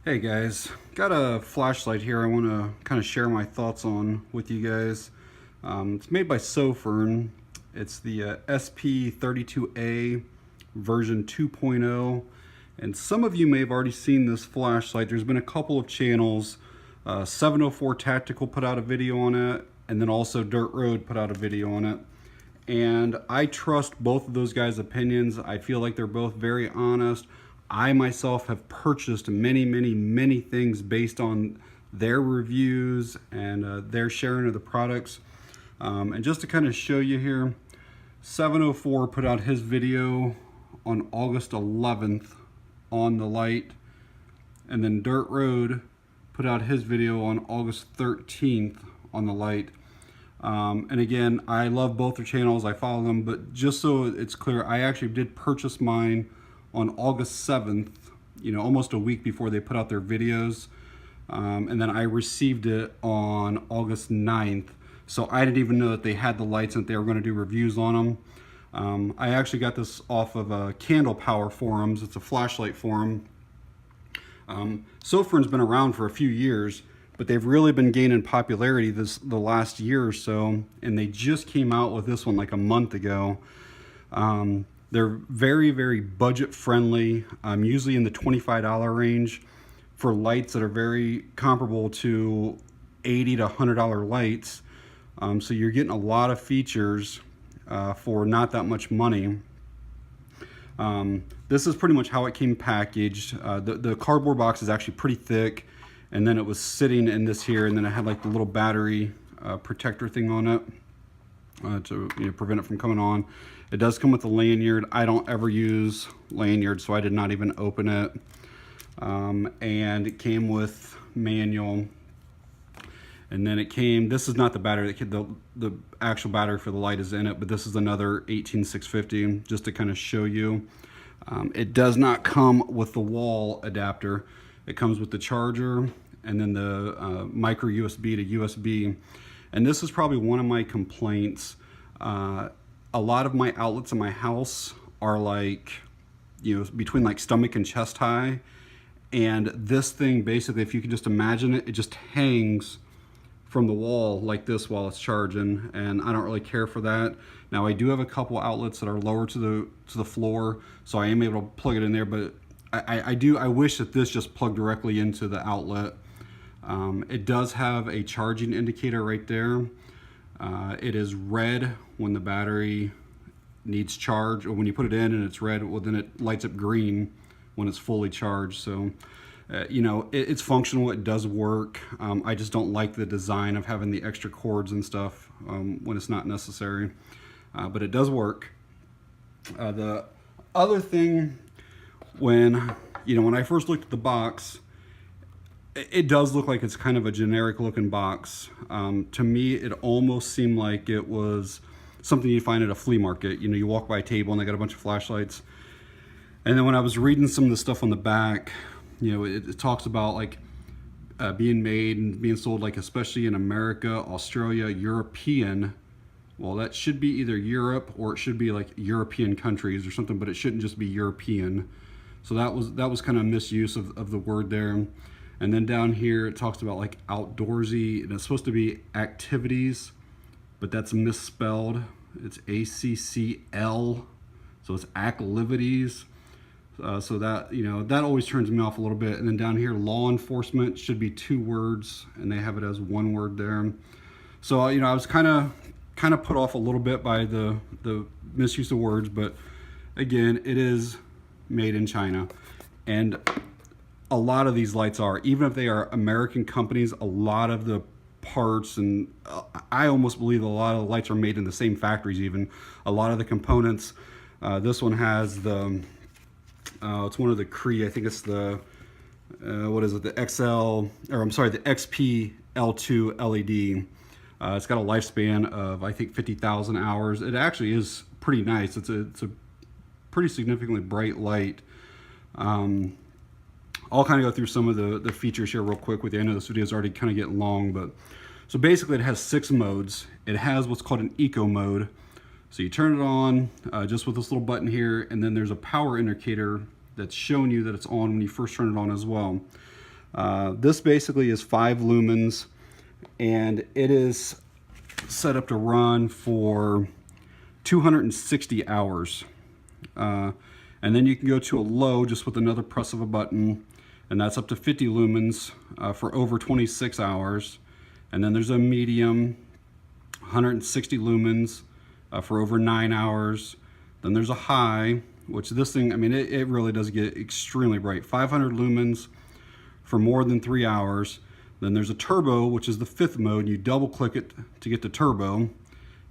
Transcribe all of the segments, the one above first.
Hey guys, got a flashlight here I want to kind of share my thoughts on with you guys. It's made by Sofirn. It's the SP32A version 2.0, and some of you may have already seen this flashlight. There's been a couple of channels. 704 Tactical put out a video on it, and then also Dirt Road put out a video on it. And I trust both of those guys' opinions. I feel like they're both very honest. I myself have purchased many things based on their reviews and their sharing of the products. And just to kind of show you here, 704 put out his video on August 11th on the light, and then Dirt Road put out his video on August 13th on the light. And again, I love both their channels, I follow them, but just so it's clear, I actually did purchase mine on August 7th, almost a week before they put out their videos. And then I received it on August 9th. So I didn't even know that they had the lights and that they were going to do reviews on them. I actually got this off of Candle Power forums. It's a flashlight forum. Sofirn's been around for a few years, but they've really been gaining popularity the last year or so, and they just came out with this one like a month ago. They're very budget friendly, usually in the $25 range for lights that are very comparable to $80 to $100 lights. So you're getting a lot of features for not that much money. This is pretty much how it came packaged. The cardboard box is actually pretty thick, and then it was sitting in this here, and then it had like the little battery protector thing on it to prevent it from coming on. It does come with a lanyard. I don't ever use lanyards, so I did not even open it. And it came with manual. And then it came, this is not the battery, the actual battery for the light is in it, but this is another 18650, just to kind of show you. It does not come with the wall adapter. It comes with the charger and then the micro USB to USB. And this is probably one of my complaints. A lot of my outlets in my house are like, between like stomach and chest high. And this thing, basically, if you can just imagine it, it just hangs from the wall like this while it's charging, and I don't really care for that. Now I do have a couple outlets that are lower to the floor, so I am able to plug it in there, but I wish that this just plugged directly into the outlet. It does have a charging indicator right there. It is red when the battery needs charge, or when you put it in and it's red, well then it lights up green when it's fully charged. So it's functional, it does work. I just don't like the design of having the extra cords and stuff when it's not necessary, but it does work. The other thing, when I first looked at the box, it does look like it's kind of a generic looking box. To me, it almost seemed like it was something you find at a flea market. You walk by a table and they got a bunch of flashlights. And then when I was reading some of the stuff on the back, it talks about like being made and being sold, like especially in America, Australia, European. Well, that should be either Europe or it should be like European countries or something, but it shouldn't just be European. So that was kind of misuse of the word there. And then down here it talks about like outdoorsy, and it's supposed to be activities, but that's misspelled. It's ACCL, so it's activities. So that, that always turns me off a little bit. And then down here, law enforcement should be 2 words, and they have it as 1 word there. So, I was kind of put off a little bit by the misuse of words, but again, it is made in China. And a lot of these lights are, even if they are American companies, a lot of the parts, and I almost believe a lot of the lights are made in the same factories even. A lot of the components, this one has the, it's one of the Cree, I think it's the, what is it, the the XP-L2 LED. It's got a lifespan of, I think, 50,000 hours. It actually is pretty nice. It's a pretty significantly bright light. I'll kind of go through some of the features here real quick with you. I know this video is already kind of getting long, but so basically it has 6 modes. It has what's called an eco mode. So you turn it on just with this little button here, and then there's a power indicator that's showing you that it's on when you first turn it on as well. This basically is 5 lumens, and it is set up to run for 260 hours. And then you can go to a low just with another press of a button, and that's up to 50 lumens for over 26 hours. And then there's a medium, 160 lumens for over 9 hours. Then there's a high, which this thing, I mean, it really does get extremely bright. 500 lumens for more than 3 hours. Then there's a turbo, which is the 5th mode. You double click it to get to turbo,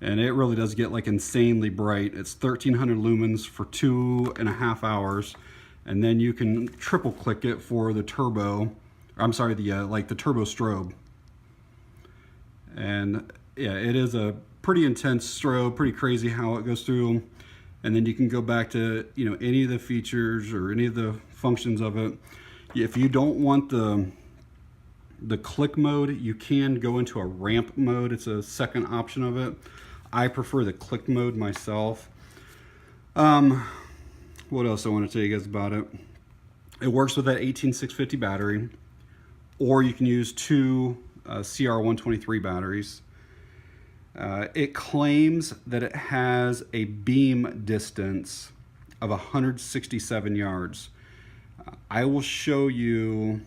and it really does get like insanely bright. It's 1300 lumens for 2.5 hours. And then you can triple click it for the turbo, I'm sorry, the like the turbo strobe. And yeah, it is a pretty intense strobe, pretty crazy how it goes through. And then you can go back to, you know, any of the features or any of the functions of it. If you don't want the click mode, you can go into a ramp mode. It's a second option of it. I prefer the click mode myself. What else I want to tell you guys about it? It works with that 18650 battery, or you can use 2 CR123 batteries. It claims that it has a beam distance of 167 yards. I will show you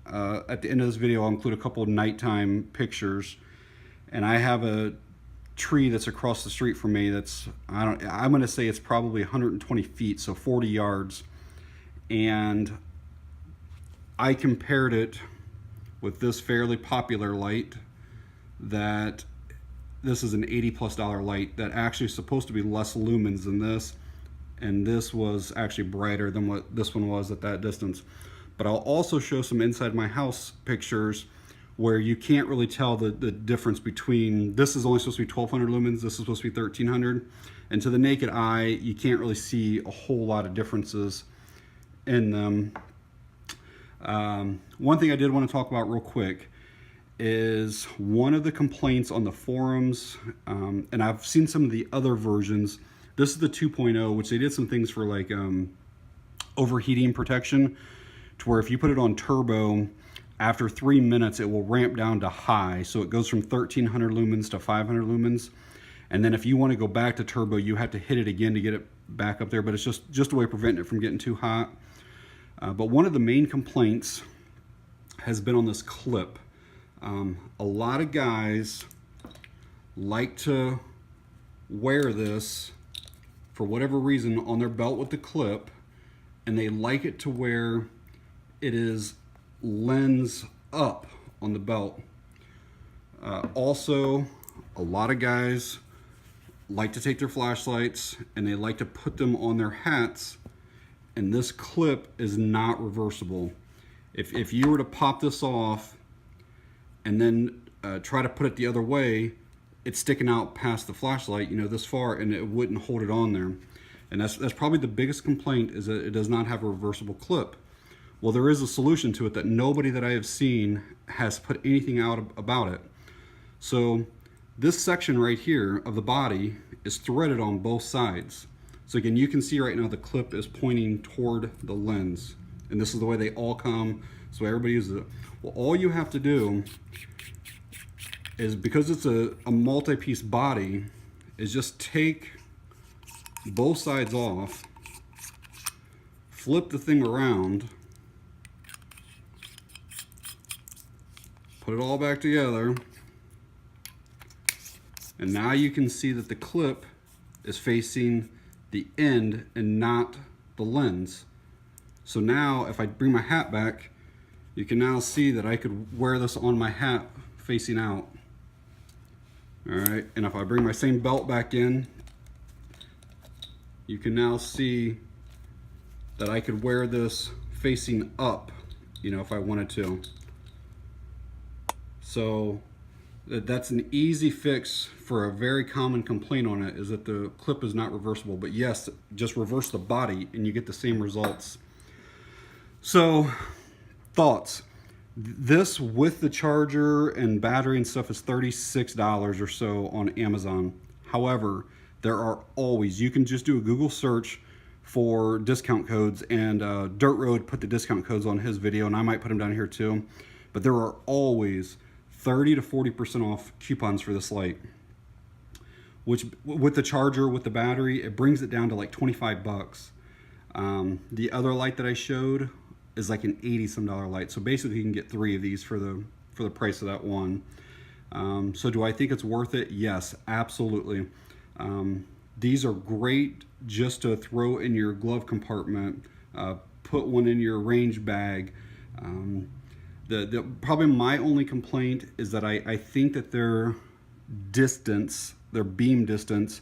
at the end of this video. I'll include a couple of nighttime pictures, and I have a tree that's across the street from me that's, I'm going to say it's probably 120 feet, so 40 yards. And I compared it with this fairly popular light that this is an $80+ light that actually is supposed to be less lumens than this, and this was actually brighter than what this one was at that distance. But I'll also show some inside my house pictures where you can't really tell the difference between, this is only supposed to be 1200 lumens, this is supposed to be 1300, and to the naked eye you can't really see a whole lot of differences in them. One thing I did want to talk about real quick is one of the complaints on the forums, and I've seen some of the other versions. This is the 2.0, which they did some things for like overheating protection, to where if you put it on turbo, after 3 minutes it will ramp down to high, so it goes from 1300 lumens to 500 lumens. And then if you want to go back to turbo, you have to hit it again to get it back up there, but it's just a way of preventing it from getting too hot. But one of the main complaints has been on this clip. A lot of guys like to wear this for whatever reason on their belt with the clip, and they like it to where it is lens up on the belt. Also, a lot of guys like to take their flashlights and they like to put them on their hats, and this clip is not reversible. If you were to pop this off and then try to put it the other way, it's sticking out past the flashlight, you know, this far, and it wouldn't hold it on there. And that's probably the biggest complaint, is that it does not have a reversible clip. Well, there is a solution to it that nobody that I have seen has put anything out about it. So this section right here of the body is threaded on both sides. So again, you can see right now the clip is pointing toward the lens, and this is the way they all come, so everybody uses it. Well, all you have to do is, because it's a multi-piece body, is just take both sides off, flip the thing around, put it all back together, and now you can see that the clip is facing the end and not the lens. So now if I bring my hat back, you can now see that I could wear this on my hat facing out. All right, and if I bring my same belt back in, you can now see that I could wear this facing up, you know, if I wanted to. So that's an easy fix for a very common complaint on it, is that the clip is not reversible. But yes, just reverse the body and you get the same results. So thoughts. This with the charger and battery and stuff is $36 or so on Amazon. However, there are always, you can just do a Google search for discount codes, and Dirt Road put the discount codes on his video, and I might put them down here too. But there are always 30 to 40% off coupons for this light, which with the charger, with the battery, it brings it down to like 25 bucks. The other light that I showed is like an $80 some light. So basically you can get 3 of these for the price of that one. So do I think it's worth it? Yes, absolutely. These are great just to throw in your glove compartment, put one in your range bag. Probably my only complaint is that I think that their distance, their beam distance,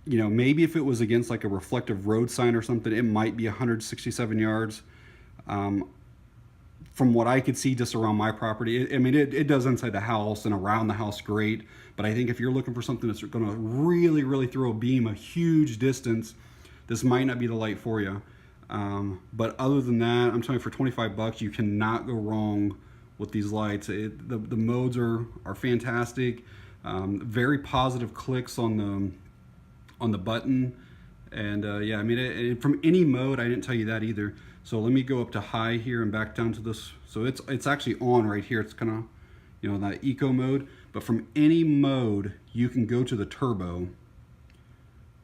you know, maybe if it was against like a reflective road sign or something, it might be 167 yards. From what I could see just around my property, I mean, it does inside the house and around the house great, but I think if you're looking for something that's going to really, really throw a beam a huge distance, this might not be the light for you. But other than that, I'm telling you, for 25 bucks, you cannot go wrong with these lights. The modes are fantastic. Very positive clicks on the button, and yeah, I mean, from any mode, I didn't tell you that either. So let me go up to high here and back down to this. So it's actually on right here. It's kind of, you know, that eco mode. But from any mode, you can go to the turbo.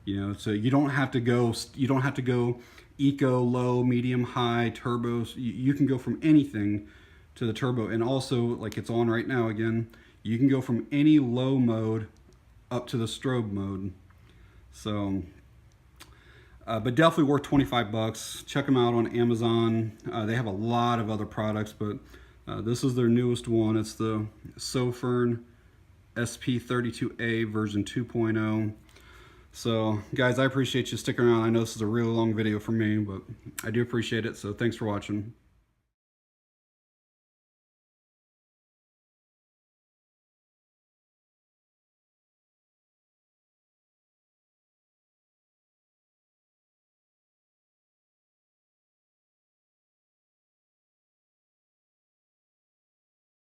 You know, so you don't have to go eco, low, medium, high, turbos. You can go from anything to the turbo. And also, like it's on right now again, you can go from any low mode up to the strobe mode. So, but definitely worth 25 bucks. Check them out on Amazon. They have a lot of other products, but this is their newest one. It's the Sofirn SP32A version 2.0. So guys, I appreciate you sticking around. I know this is a really long video for me, but I do appreciate it. So thanks for watching.